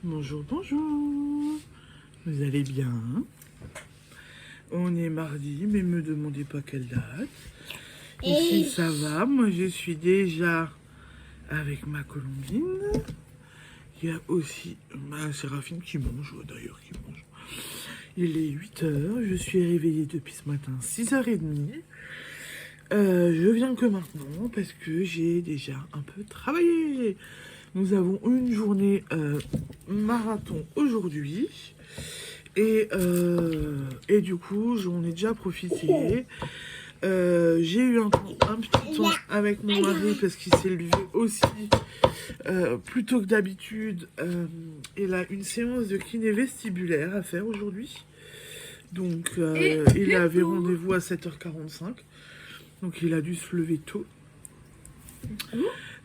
Bonjour, bonjour. Vous allez bien? On est mardi, mais me demandez pas quelle date. Ici, ça va. Moi, je suis déjà avec ma Colombine. Il y a aussi ma Séraphine qui mange, d'ailleurs, qui mange. Il est 8h. Je suis réveillée depuis ce matin, 6h30. Je viens que maintenant parce que j'ai déjà un peu travaillé. Nous avons une journée marathon aujourd'hui. Et du coup, j'en ai déjà profité. J'ai eu un petit temps avec mon mari parce qu'il s'est levé aussi plus tôt que d'habitude. Il a une séance de kiné vestibulaire à faire aujourd'hui. Donc, il avait rendez-vous à 7h45. Donc, il a dû se lever tôt.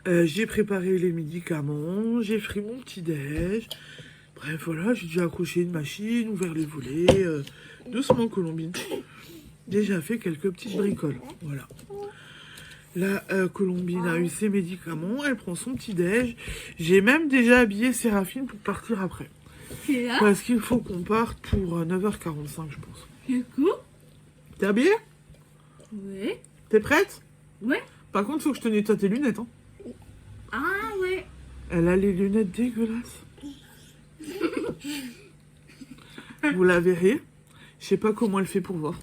J'ai préparé les médicaments, j'ai pris mon petit-déj. Bref, voilà, j'ai déjà accroché une machine, ouvert les volets. Doucement, Colombine. Déjà fait quelques petites bricoles. Voilà. Là, Colombine a eu ses médicaments, elle prend son petit-déj. J'ai même déjà habillé Séraphine pour partir après. Parce qu'il faut qu'on parte pour 9h45, je pense. Du coup? T'es habillée? Oui. T'es prête? Ouais. Par contre, faut que je te nettoie tes lunettes. Hein. Ah ouais. Elle a les lunettes dégueulasses. Vous la verrez. Je sais pas comment elle fait pour voir.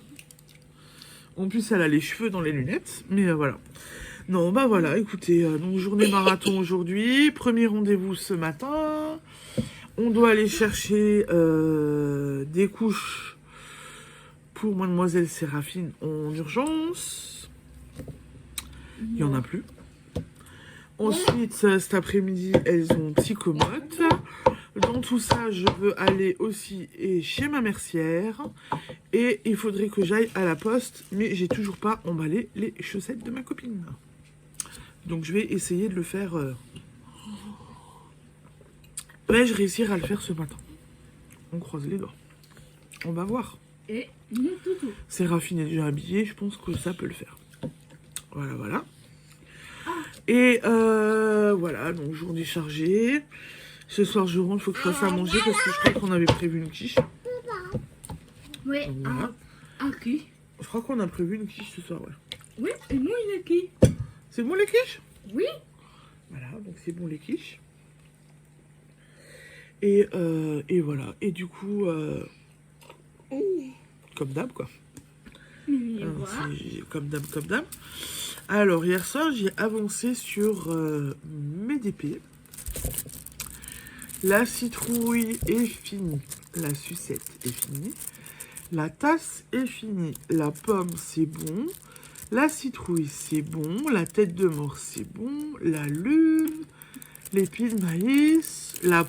En plus, elle a les cheveux dans les lunettes. Mais voilà. Non, bah voilà, écoutez, donc journée marathon aujourd'hui. Premier rendez-vous ce matin. On doit aller chercher des couches pour mademoiselle Séraphine en urgence. Il n'y en a plus. Ensuite, cet après-midi, elles ont psychomote. Dans tout ça, je veux aller aussi chez ma mercière. Et il faudrait que j'aille à la poste. Mais j'ai toujours pas emballé les chaussettes de ma copine. Donc je vais essayer de le faire. Vais-je réussir à le faire ce matin? On croise les doigts. On va voir. Et mon toutou. Séraphine est déjà habillée. Je pense que ça peut le faire. Voilà, voilà. Et voilà, donc journée chargée. Ce soir, je rentre, il faut que je fasse à manger parce que je crois qu'on avait prévu une quiche. Ouais. Voilà. Ok. Je crois qu'on a prévu une quiche ce soir, ouais. Oui, et moi il est qui? C'est bon les quiches? Oui. Voilà, donc c'est bon les quiches. Et voilà. Et du coup, comme d'hab, quoi. Comme d'hab, comme d'hab. Alors, hier soir, j'ai avancé sur mes DP. La citrouille est finie. La sucette est finie. La tasse est finie. La pomme, c'est bon. La citrouille, c'est bon. La tête de mort, c'est bon. La lune. L'épi de maïs. La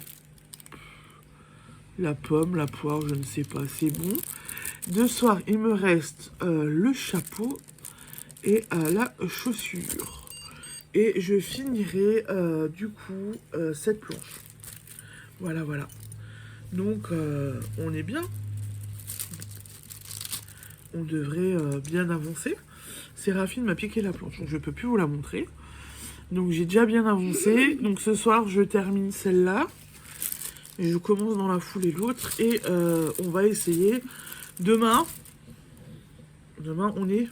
pomme, la poire, je ne sais pas, c'est bon. De soir, il me reste le chapeau et la chaussure. Et je finirai du coup cette planche. Voilà, voilà. Donc, on est bien. On devrait bien avancer. Séraphine m'a piqué la planche, donc je ne peux plus vous la montrer. Donc, j'ai déjà bien avancé. Donc, ce soir, je termine celle-là. Et je commence dans la foulée l'autre. Et on va essayer. Demain, on est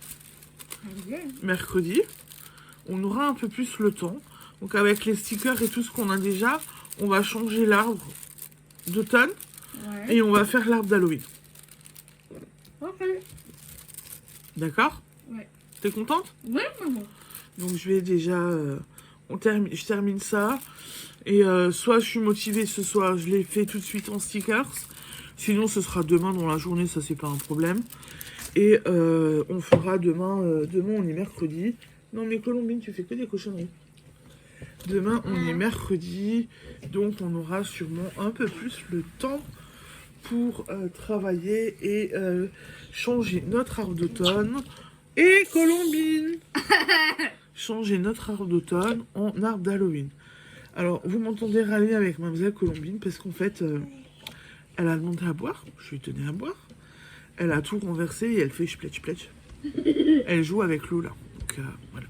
mercredi. On aura un peu plus le temps. Donc, avec les stickers et tout ce qu'on a déjà, on va changer l'arbre d'automne. Ouais. Et on va faire l'arbre d'Halloween. Ok. D'accord? Ouais. T'es contente? Ouais, maman. Donc, je vais déjà... je termine ça. Et soit je suis motivée ce soir, je l'ai fait tout de suite en stickers. Sinon, ce sera demain dans la journée, ça, c'est pas un problème. Et on fera demain... demain, on est mercredi. Non, mais Colombine, tu fais que des cochonneries. Demain, on est mercredi. Donc, on aura sûrement un peu plus le temps pour travailler et changer notre arbre d'automne. Et Colombine changer notre arbre d'automne en arbre d'Halloween. Alors, vous m'entendez râler avec mademoiselle Colombine parce qu'en fait, elle a demandé à boire. Je lui tenais à boire. Elle a tout renversé et elle fait spletch spletch. Elle joue avec l'eau là. Donc, voilà.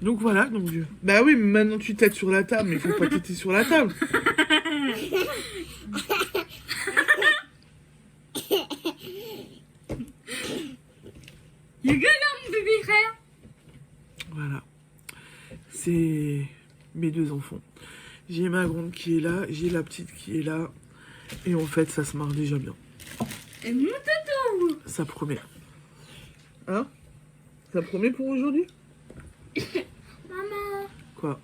Donc voilà, donc bah oui, mais maintenant tu têtes sur la table, mais il faut pas têter sur la table. Il est galant, mon bébé frère. Voilà. C'est mes deux enfants. J'ai ma grande qui est là, j'ai la petite qui est là. Et en fait, ça se marche déjà bien. Et mon tatou. Ça promet. Hein? Ça promet pour aujourd'hui? Maman, Quoi?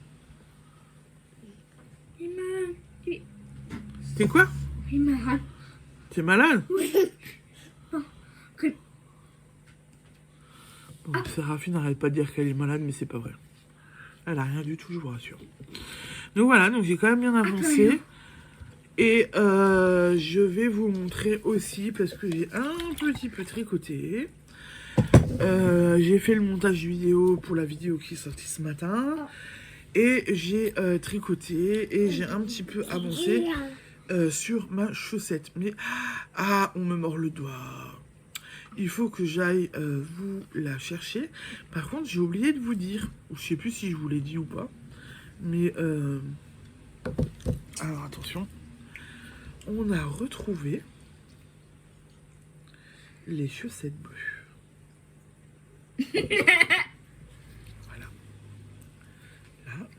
il m'a... C'était quoi? Il m'a... T'es malade? Que- Bon, Séraphine n'arrête pas de dire qu'elle est malade, mais c'est pas vrai. Elle a rien du tout, je vous rassure. Donc voilà, donc j'ai quand même bien avancé. Et je vais vous montrer aussi, parce que j'ai un petit peu tricoté. J'ai fait le montage vidéo pour la vidéo qui est sortie ce matin. Et j'ai tricoté et j'ai un petit peu avancé sur ma chaussette. Mais, ah, on me mord le doigt. Il faut que j'aille vous la chercher. Par contre, j'ai oublié de vous dire, ou je sais plus si je vous l'ai dit ou pas, mais alors attention, on a retrouvé les chaussettes bleues. Voilà. Là,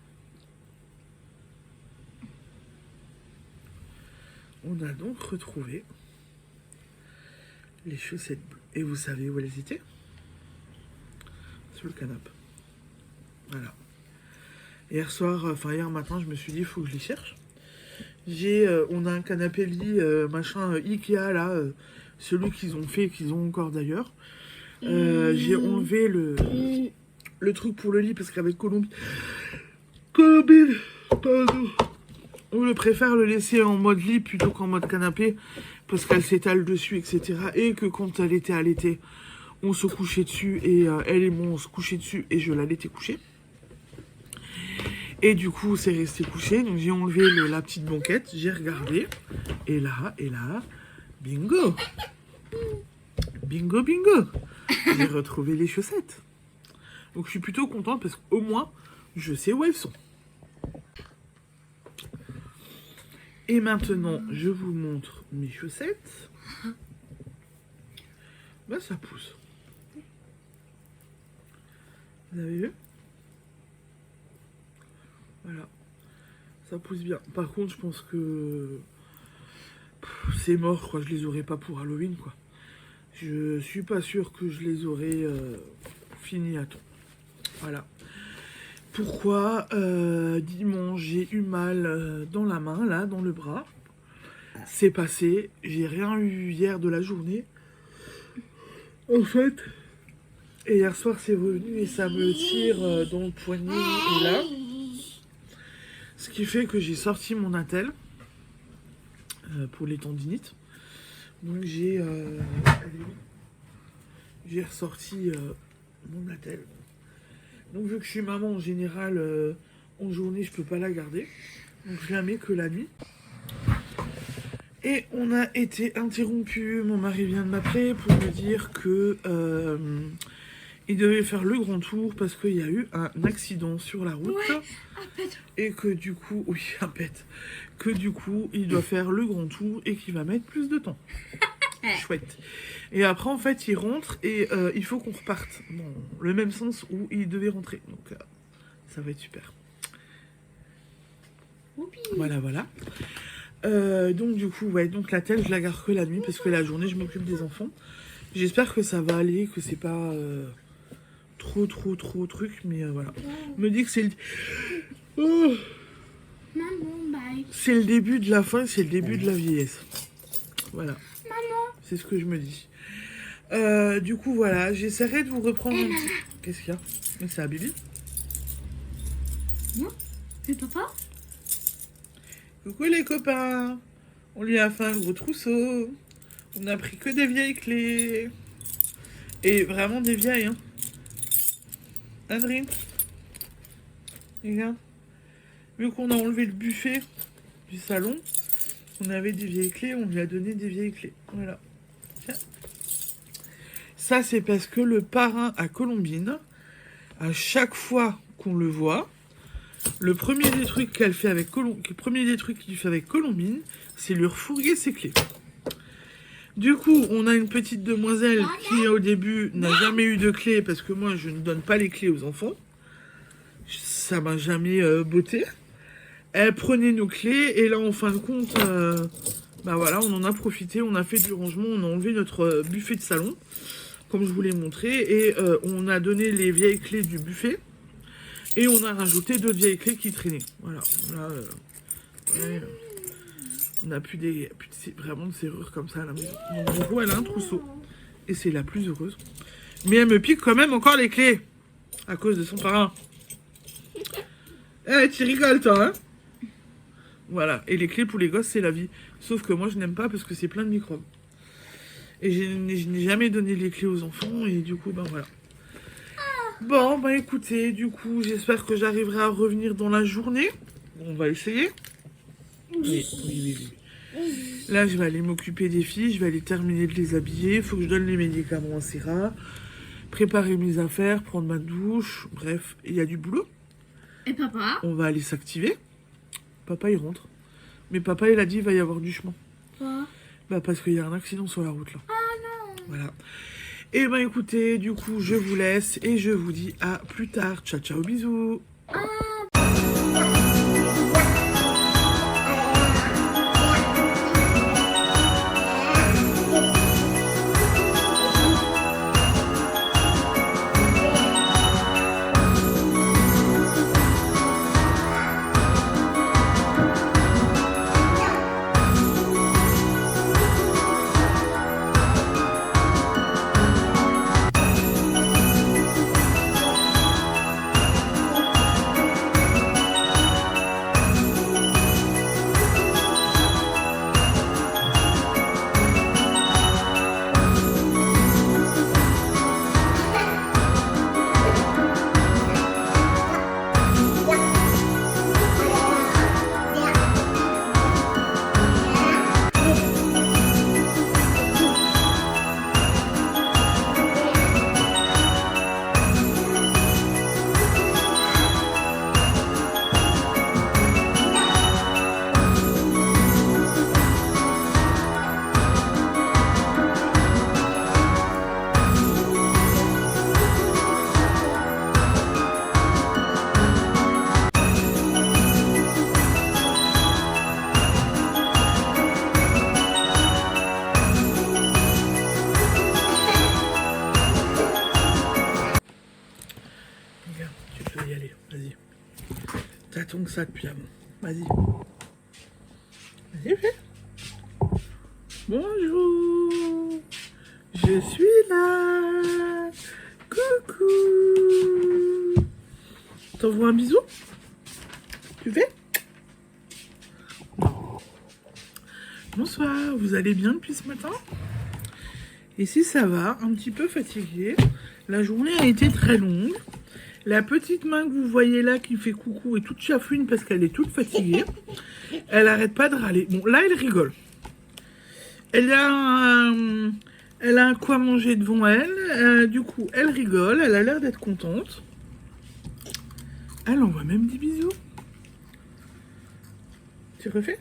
on a donc retrouvé les chaussettes bleues. Et vous savez où elles étaient? Sur le canapé. Voilà. Hier soir, enfin hier matin, je me suis dit, il faut que je les cherche. On a un canapé lit, machin Ikea là, celui qu'ils ont fait, qu'ils ont encore d'ailleurs. J'ai enlevé le truc pour le lit parce qu'avec Colombine, pardon. On préfère le laisser en mode lit plutôt qu'en mode canapé parce qu'elle s'étale dessus, etc. Et que quand elle était allaitée, on se couchait dessus et elle et moi on se couchait dessus et je la laissais coucher. Et du coup, c'est resté couché. Donc j'ai enlevé la petite banquette, j'ai regardé et là, bingo, bingo, bingo, j'ai retrouvé les chaussettes. Donc je suis plutôt contente parce qu'au moins je sais où elles sont. Et maintenant, je vous montre mes chaussettes. Bah, ça pousse. Vous avez vu? Voilà. Ça pousse bien. Par contre, je pense que c'est mort, quoi. Je les aurai pas pour Halloween, quoi. Je suis pas sûr que je les aurai finis à temps. Voilà. Pourquoi dimanche, j'ai eu mal dans la main, là, dans le bras. C'est passé. J'ai rien eu hier de la journée. En fait. Et hier soir, c'est revenu et ça me tire dans le poignet et là. Ce qui fait que j'ai sorti mon attel pour les tendinites. Donc j'ai ressorti mon attel. Donc vu que je suis maman en général, en journée je peux pas la garder. Donc je la mets que la nuit. Et on a été interrompu. Mon mari vient de m'appeler pour me dire que il devait faire le grand tour parce qu'il y a eu un accident sur la route. Ouais, et que du coup, oui, un pet. Que du coup, il doit faire le grand tour et qu'il va mettre plus de temps. Chouette. Et après, en fait, il rentre et il faut qu'on reparte dans le même sens où il devait rentrer. Donc, ça va être super. Oupi. Voilà, voilà. Donc, du coup, ouais, donc la telle, je la garde que la nuit parce que la journée, je m'occupe des enfants. J'espère que ça va aller, que c'est pas trop truc, mais voilà. Me dit que c'est le... Oh, Maman, bye. c'est le début de la fin, c'est le début de la vieillesse. Voilà. Maman. C'est ce que je me dis. Du coup, voilà, j'essaierai de vous reprendre un petit... Qu'est-ce qu'il y a? Mais c'est à Bibi. Non, c'est papa. Coucou les copains. On lui a fait un gros trousseau. On a pris que des vieilles clés. Et vraiment des vieilles, hein. Adrien. Regarde. Vu qu'on a enlevé le buffet du salon, on avait des vieilles clés, on lui a donné des vieilles clés. Voilà. Tiens. Ça, c'est parce que le parrain à Colombine, à chaque fois qu'on le voit. Le premier des trucs qu'elle fait avec qu'il fait avec Colombine, c'est lui refourguer ses clés. Du coup, on a une petite demoiselle qui, au début, n'a jamais eu de clés parce que moi, je ne donne pas les clés aux enfants. Ça m'a jamais botté. Elle prenait nos clés et là, en fin de compte, bah voilà, on en a profité, on a fait du rangement, on a enlevé notre buffet de salon, comme je vous l'ai montré, et on a donné les vieilles clés du buffet et on a rajouté d'autres vieilles clés qui traînaient. Voilà, là, ouais, on n'a plus vraiment de serrures comme ça à la maison. Donc, du coup, elle a un trousseau et c'est la plus heureuse. Mais elle me pique quand même encore les clés à cause de son parrain. Eh, tu rigoles toi, hein? Voilà, et les clés pour les gosses, c'est la vie. Sauf que moi, je n'aime pas parce que c'est plein de microbes. Et je n'ai jamais donné les clés aux enfants, et du coup, ben voilà. Bon, bah écoutez, du coup, j'espère que j'arriverai à revenir dans la journée. On va essayer. Oui. Là, je vais aller m'occuper des filles, je vais aller terminer de les habiller. Il faut que je donne les médicaments à Sarah, préparer mes affaires, prendre ma douche. Bref, il y a du boulot. Et papa? On va aller s'activer. Papa, il rentre. Mais papa, il a dit, il va y avoir du chemin. Quoi? Bah, parce qu'il y a un accident sur la route, là. Ah non. Voilà. Et ben, écoutez, du coup, je vous laisse et je vous dis à plus tard. Ciao, ciao, bisous. Regarde, tu peux y aller, vas-y. T'as ton sac puis avant. Vas-y. Vas-y, fais. Bonjour. Je suis là. Coucou. T'envoies un bisou? Tu fais? Bonsoir, vous allez bien depuis ce matin? Ici ça va, un petit peu fatiguée. La journée a été très longue. La petite main que vous voyez là qui fait coucou est toute chafouine parce qu'elle est toute fatiguée. Elle arrête pas de râler. Bon, là elle rigole. Elle a un quoi manger devant elle. Du coup, elle rigole. Elle a l'air d'être contente. Elle envoie même des bisous. Tu refais?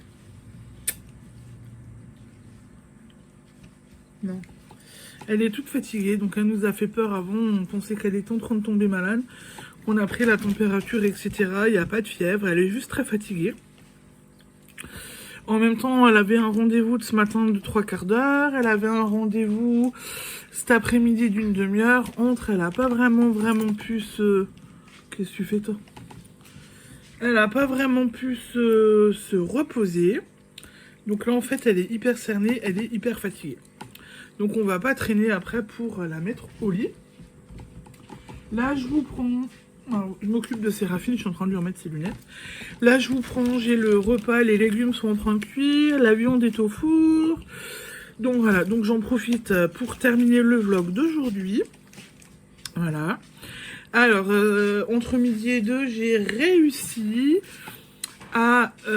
Non. Elle est toute fatiguée, donc elle nous a fait peur avant. On pensait qu'elle était en train de tomber malade. On a pris la température, etc. Il n'y a pas de fièvre. Elle est juste très fatiguée. En même temps, elle avait un rendez-vous de ce matin de 3/4 d'heure. Elle avait un rendez-vous cet après-midi d'une demi-heure. Elle n'a pas vraiment pu se... Qu'est-ce que tu fais, toi? Elle n'a pas vraiment pu se reposer. Donc là, en fait, elle est hyper cernée. Elle est hyper fatiguée. Donc on va pas traîner après pour la mettre au lit. Là, je vous prends... Alors, je m'occupe de Séraphine, je suis en train de lui remettre ses lunettes. Là, je vous prends, j'ai le repas, les légumes sont en train de cuire, la viande est au four. Donc voilà, donc j'en profite pour terminer le vlog d'aujourd'hui. Voilà. Alors, entre midi et 2, j'ai réussi à... tout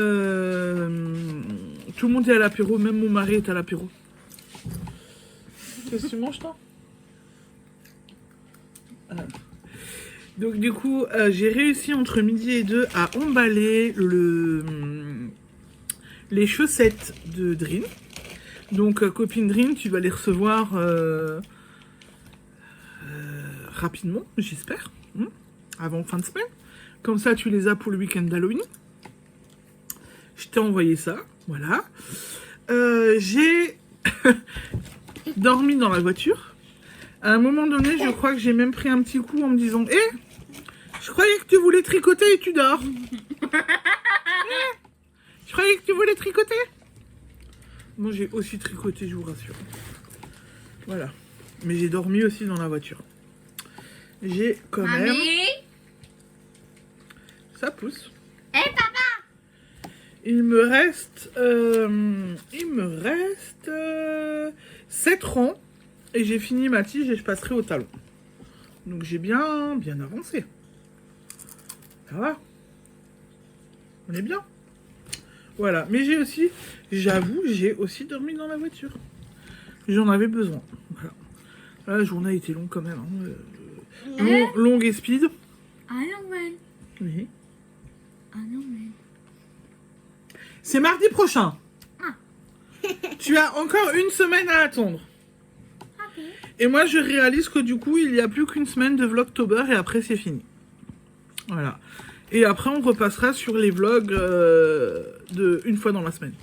le monde est à l'apéro, même mon mari est à l'apéro. Qu'est-ce que tu manges, toi? Donc du coup, j'ai réussi entre midi et 2 à emballer les chaussettes de Drin. Donc copine Drin, tu vas les recevoir rapidement, j'espère, avant fin de semaine. Comme ça, tu les as pour le week-end d'Halloween. Je t'ai envoyé ça, voilà. J'ai dormi dans la voiture. À un moment donné, je crois que j'ai même pris un petit coup en me disant « Eh, je croyais que tu voulais tricoter et tu dors. Je croyais que tu voulais tricoter. » Moi, j'ai aussi tricoté, je vous rassure. Voilà. Mais j'ai dormi aussi dans la voiture. J'ai quand même... Mamie. Ça pousse. Eh, papa. Il me reste 7 rangs et j'ai fini ma tige et je passerai au talon. Donc j'ai bien avancé. Ça va. On est bien. Voilà. Mais j'ai aussi, j'avoue, j'ai aussi dormi dans la voiture. J'en avais besoin. Voilà. La journée a été longue quand même. Hein. Longue et speed. Ah non, mais. Oui. Ah non, mais. C'est mardi prochain. Ah. Tu as encore une semaine à attendre. Ok. Et moi, je réalise que du coup, il n'y a plus qu'une semaine de Vlogtober et après, c'est fini. Voilà. Et après, on repassera sur les vlogs de une fois dans la semaine.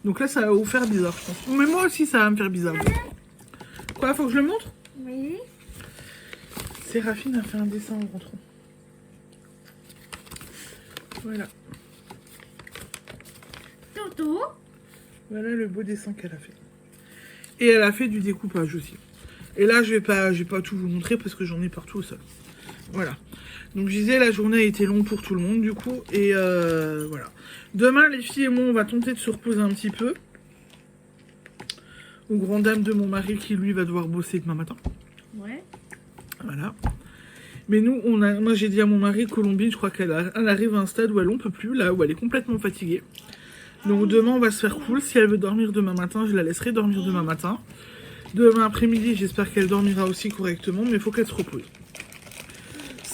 Donc là, ça va vous faire bizarre, je pense. Mais moi aussi, ça va me faire bizarre. Quoi, faut que je le montre? Oui. Séraphine a fait un dessin en rentrant. Voilà. Toto. Voilà le beau dessin qu'elle a fait. Et elle a fait du découpage aussi. Et là, je vais pas tout vous montrer parce que j'en ai partout au sol. Voilà. Donc je disais, la journée a été longue pour tout le monde du coup. Et voilà. Demain, les filles et moi, on va tenter de se reposer un petit peu. Aux grandes dames de mon mari qui, lui, va devoir bosser demain matin. Ouais. Voilà. Mais nous, moi j'ai dit à mon mari, Colombine, je crois qu'elle arrive à un stade où elle en peut plus, là, où elle est complètement fatiguée. Donc demain, on va se faire cool. Si elle veut dormir demain matin, je la laisserai dormir demain matin. Demain après-midi, j'espère qu'elle dormira aussi correctement, mais il faut qu'elle se repose.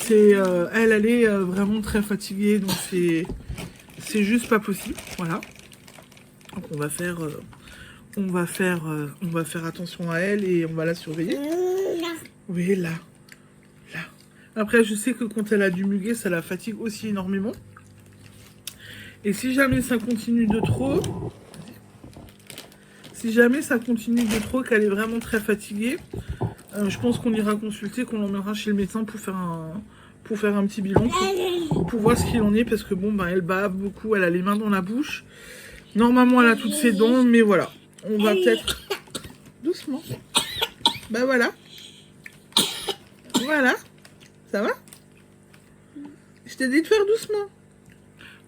Elle est vraiment très fatiguée, donc c'est juste pas possible, voilà. Donc on va faire attention à elle et on va la surveiller. Oui, là. Après, je sais que quand elle a du muguet, ça la fatigue aussi énormément. Et si jamais ça continue de trop, qu'elle est vraiment très fatiguée, je pense qu'on ira consulter, qu'on l'emmènera chez le médecin pour faire un petit bilan, pour voir ce qu'il en est, parce que bon, elle bave beaucoup, elle a les mains dans la bouche. Normalement, elle a toutes ses dents, mais voilà. On va peut-être... Doucement. Bah voilà. Voilà. Ça va? Je t'ai dit de faire doucement.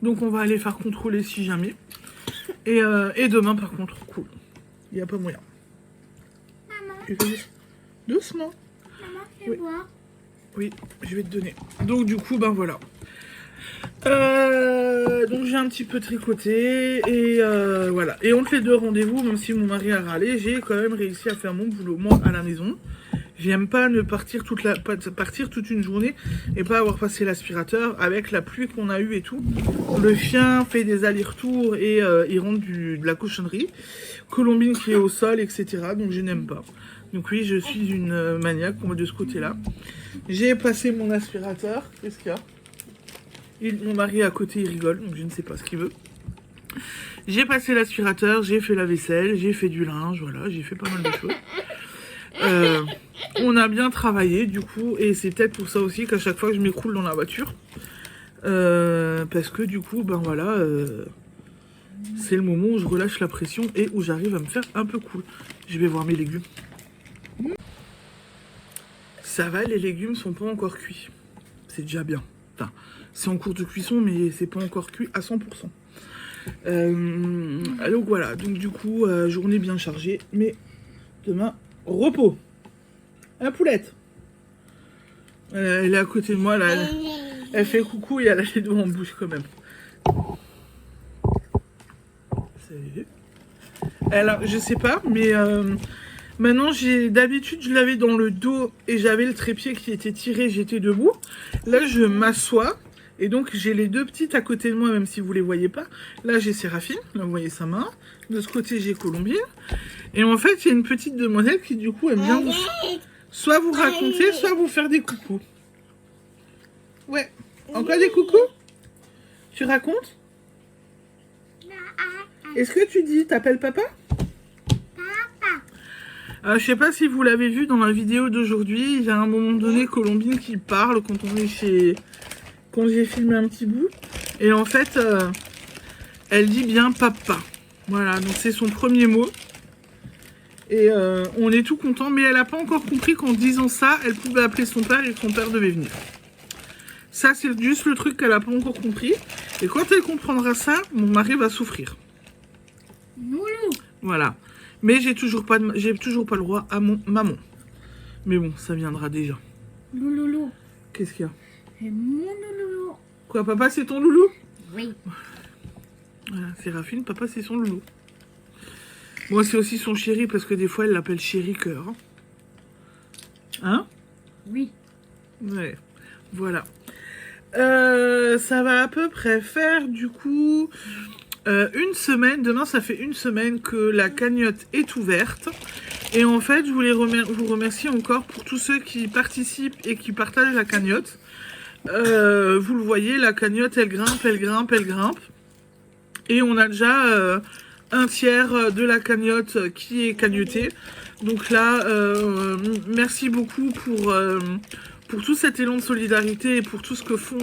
Donc on va aller faire contrôler si jamais. Et demain par contre, cool. Il n'y a pas moyen. Maman. Doucement. Maman, fais Oui. voir. Oui, je vais te donner. Donc du coup, voilà. Donc j'ai un petit peu tricoté et voilà. Et entre les deux rendez-vous, même si mon mari a râlé, j'ai quand même réussi à faire mon boulot, moi, à la maison. J'aime pas ne partir partir toute une journée et pas avoir passé l'aspirateur avec la pluie qu'on a eue et tout. Le chien fait des allers-retours et il rentre de la cochonnerie. Colombine qui est au sol, etc. Donc je n'aime pas. Donc oui, je suis une maniaque de ce côté-là. J'ai passé mon aspirateur. Qu'est-ce qu'il y a? Mon mari à côté, il rigole, donc je ne sais pas ce qu'il veut. J'ai passé l'aspirateur, j'ai fait la vaisselle, j'ai fait du linge, voilà, j'ai fait pas mal de choses. On a bien travaillé du coup, et c'est peut-être pour ça aussi qu'à chaque fois que je m'écroule dans la voiture, parce que du coup, voilà, c'est le moment où je relâche la pression et où j'arrive à me faire un peu cool. Je vais voir mes légumes. Ça va, les légumes sont pas encore cuits. C'est déjà bien. Enfin, c'est en cours de cuisson, mais c'est pas encore cuit à 100%. Donc voilà, donc du coup, journée bien chargée, mais demain, repos. La poulette. Elle est à côté de moi, là. Elle fait coucou et elle a les doigts en bouche quand même. Salut. Alors, je sais pas, mais Maintenant, d'habitude, je l'avais dans le dos et j'avais le trépied qui était tiré, j'étais debout. Là, je m'assois et donc j'ai les deux petites à côté de moi, même si vous les voyez pas. Là, j'ai Séraphine, là, vous voyez sa main. De ce côté, j'ai Colombine. Et en fait, il y a une petite demoiselle qui, du coup, aime bien soit vous raconter, soit vous faire des coucous. Ouais. Encore des coucous? Tu racontes? Est-ce que tu dis, t'appelles papa? Je sais pas si vous l'avez vu dans la vidéo d'aujourd'hui, il y a un moment donné Colombine qui parle quand on est chez... Quand j'ai filmé un petit bout. Et en fait, elle dit bien papa. Voilà, donc c'est son premier mot. Et on est tout content, mais elle n'a pas encore compris qu'en disant ça, elle pouvait appeler son père et que son père devait venir. Ça, c'est juste le truc qu'elle n'a pas encore compris. Et quand elle comprendra ça, mon mari va souffrir. Loulou. Voilà. Mais j'ai toujours pas le droit à mon maman. Mais bon, ça viendra déjà. Loulou. Qu'est-ce qu'il y a? C'est mon loulou. Quoi, papa, c'est ton loulou? Oui. Voilà, Séraphine, papa, c'est son loulou. Moi, c'est aussi son chéri, parce que des fois, elle l'appelle chéri cœur. Hein? Oui. Ouais. Voilà. Ça va à peu près faire, du coup... une semaine, demain ça fait une semaine que la cagnotte est ouverte et en fait je voulais vous remercier encore pour tous ceux qui participent et qui partagent la cagnotte. Vous le voyez, la cagnotte elle grimpe, elle grimpe, elle grimpe et on a déjà un tiers de la cagnotte qui est cagnottée. Donc là merci beaucoup pour tout cet élan de solidarité et pour tout ce que font,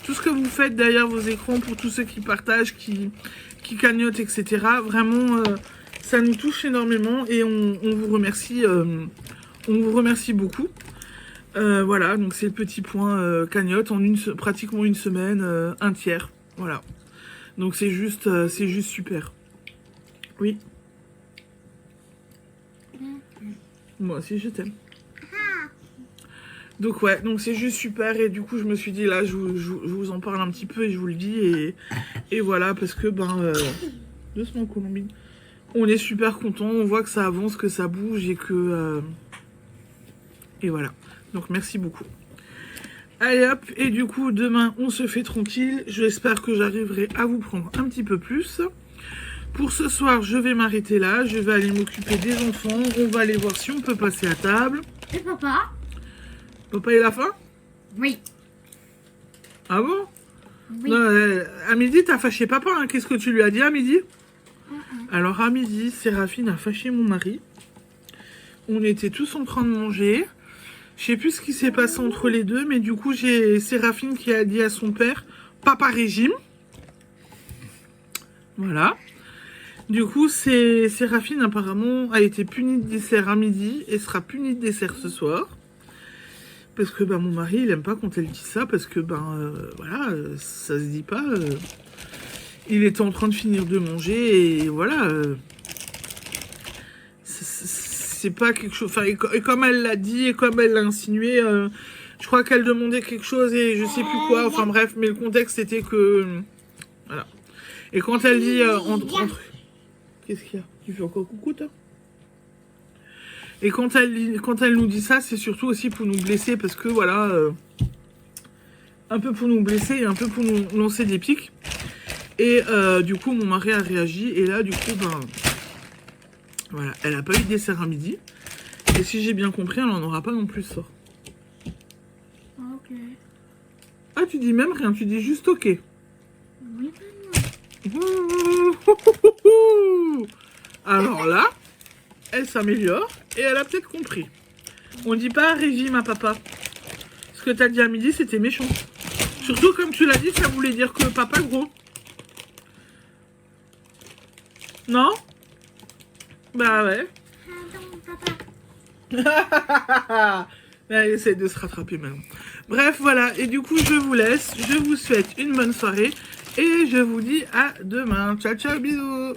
tout ce que vous faites derrière vos écrans, pour tous ceux qui partagent, qui cagnotent, etc. Vraiment, ça nous touche énormément et on vous remercie beaucoup. Voilà, donc c'est le petit point cagnotte en pratiquement une semaine, un tiers. Voilà. Donc c'est juste super. Oui. Moi aussi je t'aime. Donc ouais, donc c'est juste super et du coup je me suis dit là je vous en parle un petit peu et je vous le dis et voilà parce que doucement Colombine, on est super content, on voit que ça avance, que ça bouge et que et voilà, donc merci beaucoup. Allez hop, et du coup demain on se fait tranquille, j'espère que j'arriverai à vous prendre un petit peu plus. Pour ce soir je vais m'arrêter là, je vais aller m'occuper des enfants, on va aller voir si on peut passer à table. Et papa? Papa, il a faim? Oui. Ah bon? Oui. Non, à midi, t'as fâché papa, hein. Qu'est-ce que tu lui as dit à midi? Alors, à midi, Séraphine a fâché mon mari. On était tous en train de manger. Je sais plus ce qui s'est passé entre les deux, mais du coup, j'ai Séraphine qui a dit à son père, papa régime. Voilà. Du coup, Séraphine, apparemment, a été punie de dessert à midi et sera punie de dessert ce soir. Parce que mon mari, il aime pas quand elle dit ça, parce que voilà, ça se dit pas. Il était en train de finir de manger et voilà. C'est pas quelque chose. Enfin, et comme elle l'a dit et comme elle l'a insinué, je crois qu'elle demandait quelque chose et je sais plus quoi. Enfin bref, mais le contexte c'était que voilà. Et quand elle dit entre... Qu'est-ce qu'il y a? Tu fais encore coucou toi? Et quand elle nous dit ça, c'est surtout aussi pour nous blesser, parce que voilà, un peu pour nous blesser et un peu pour nous lancer des pics. Et du coup, mon mari a réagi, et là, du coup, voilà, elle a pas eu de dessert à midi. Et si j'ai bien compris, elle en aura pas non plus ce soir. Ok. Ah, tu dis même rien, tu dis juste ok. Oui, Alors là, elle s'améliore et elle a peut-être compris. On dit pas régime à papa. Ce que t'as dit à midi, c'était méchant. Surtout comme tu l'as dit, ça voulait dire que papa gros. Non? Bah ouais. Elle essaie de se rattraper maintenant. Bref, voilà. Et du coup, je vous laisse. Je vous souhaite une bonne soirée. Et je vous dis à demain. Ciao, ciao, bisous.